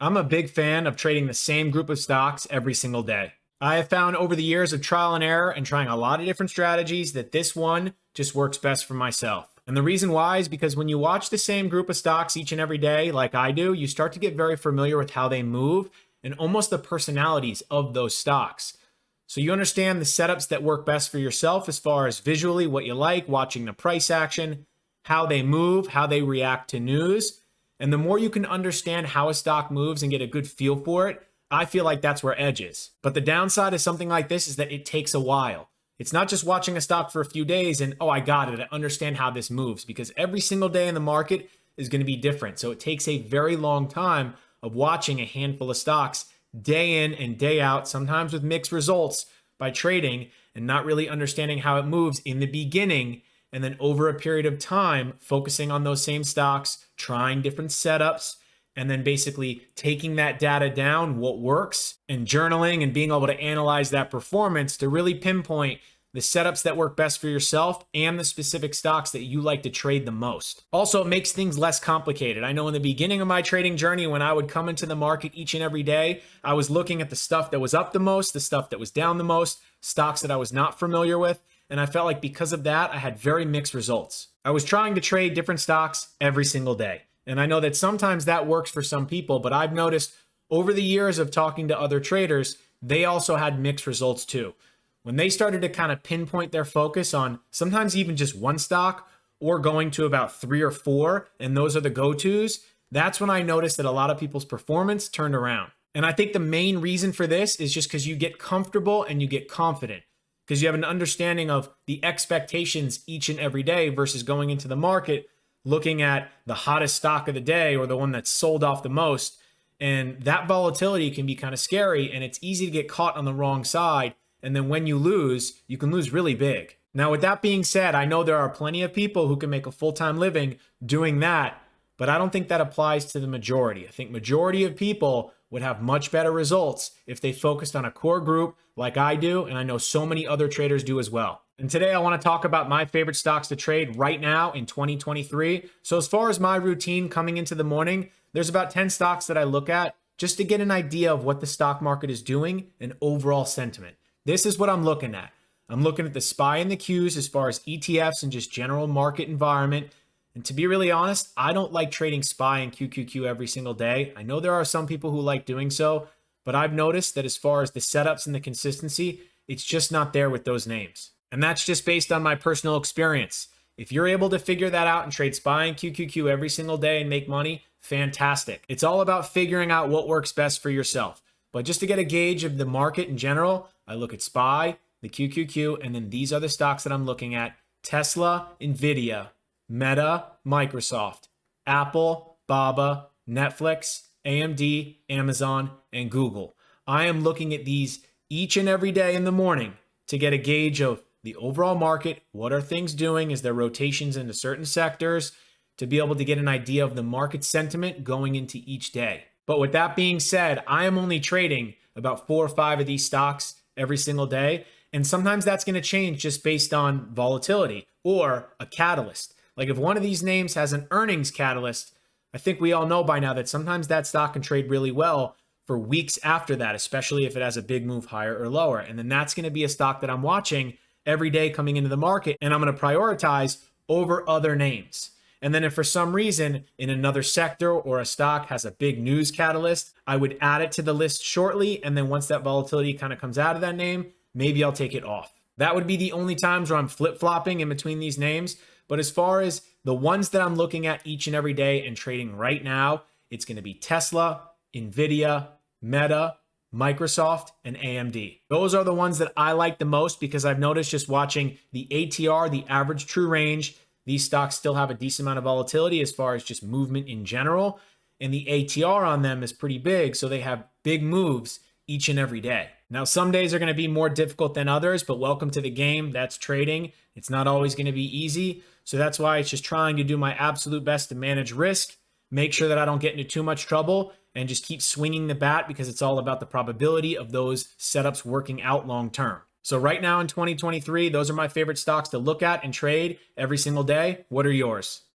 I'm a big fan of trading the same group of stocks every single day. I have found over the years of trial and error and trying a lot of different strategies that this one just works best for myself. And the reason why is because when you watch the same group of stocks each and every day, like I do, you start to get very familiar with how they move and almost the personalities of those stocks. So you understand the setups that work best for yourself as far as visually what you like, watching the price action, how they move, how they react to news. And the more you can understand how a stock moves and get a good feel for it, I feel like that's where edge is. But the downside of something like this is that it takes a while. It's not just watching a stock for a few days and, oh, I got it, I understand how this moves, because every single day in the market is going to be different. So it takes a very long time of watching a handful of stocks day in and day out, sometimes with mixed results by trading and not really understanding how it moves in the beginning. And then over a period of time, focusing on those same stocks, trying different setups, and then basically taking that data down, what works, and journaling and being able to analyze that performance to really pinpoint the setups that work best for yourself and the specific stocks that you like to trade the most. Also, it makes things less complicated. I know in the beginning of my trading journey, when I would come into the market each and every day, I was looking at the stuff that was up the most, the stuff that was down the most, stocks that I was not familiar with. And I felt like because of that, I had very mixed results. I was trying to trade different stocks every single day. And I know that sometimes that works for some people, but I've noticed over the years of talking to other traders, they also had mixed results too. When they started to kind of pinpoint their focus on sometimes even just one stock or going to about 3 or 4, and those are the go-tos, that's when I noticed that a lot of people's performance turned around. And I think the main reason for this is just because you get comfortable and you get confident, because you have an understanding of the expectations each and every day versus going into the market looking at the hottest stock of the day or the one that's sold off the most. And that volatility can be kind of scary, and it's easy to get caught on the wrong side. And then when you lose, you can lose really big. Now, with that being said, I know there are plenty of people who can make a full-time living doing that, but I don't think that applies to the majority. I think majority of people would have much better results if they focused on a core group like I do, and I know so many other traders do as well. And today I want to talk about my favorite stocks to trade right now in 2023. So as far as my routine coming into the morning, there's about 10 stocks that I look at just to get an idea of what the stock market is doing and overall sentiment. This is what I'm looking at. I'm looking at the SPY and the Qs as far as ETFs and just general market environment. And to be really honest, I don't like trading SPY and QQQ every single day. I know there are some people who like doing so, but I've noticed that as far as the setups and the consistency, it's just not there with those names. And that's just based on my personal experience. If you're able to figure that out and trade SPY and QQQ every single day and make money, fantastic. It's all about figuring out what works best for yourself. But just to get a gauge of the market in general, I look at SPY, the QQQ, and then these are the stocks that I'm looking at: Tesla, Nvidia, Meta, Microsoft, Apple, BABA, Netflix, AMD, Amazon, and Google. I am looking at these each and every day in the morning to get a gauge of the overall market. What are things doing? Is there rotations into certain sectors? To be able to get an idea of the market sentiment going into each day. But with that being said, I am only trading about 4 or 5 of these stocks every single day. And sometimes that's going to change just based on volatility or a catalyst. Like if one of these names has an earnings catalyst, I think we all know by now that sometimes that stock can trade really well for weeks after that, especially if it has a big move higher or lower. And then that's going to be a stock that I'm watching every day coming into the market, and I'm going to prioritize over other names. And then if for some reason in another sector or a stock has a big news catalyst, I would add it to the list shortly. And then once that volatility kind of comes out of that name, maybe I'll take it off. That would be the only times where I'm flip-flopping in between these names. But as far as the ones that I'm looking at each and every day and trading right now, it's going to be Tesla, Nvidia, Meta, Microsoft, and AMD. Those are the ones that I like the most because I've noticed just watching the ATR, the average true range, these stocks still have a decent amount of volatility as far as just movement in general. And the ATR on them is pretty big, so they have big moves each and every day. Now, some days are going to be more difficult than others, but welcome to the game. That's trading. It's not always going to be easy. So that's why it's just trying to do my absolute best to manage risk, make sure that I don't get into too much trouble, and just keep swinging the bat because it's all about the probability of those setups working out long term. So right now in 2023, those are my favorite stocks to look at and trade every single day. What are yours?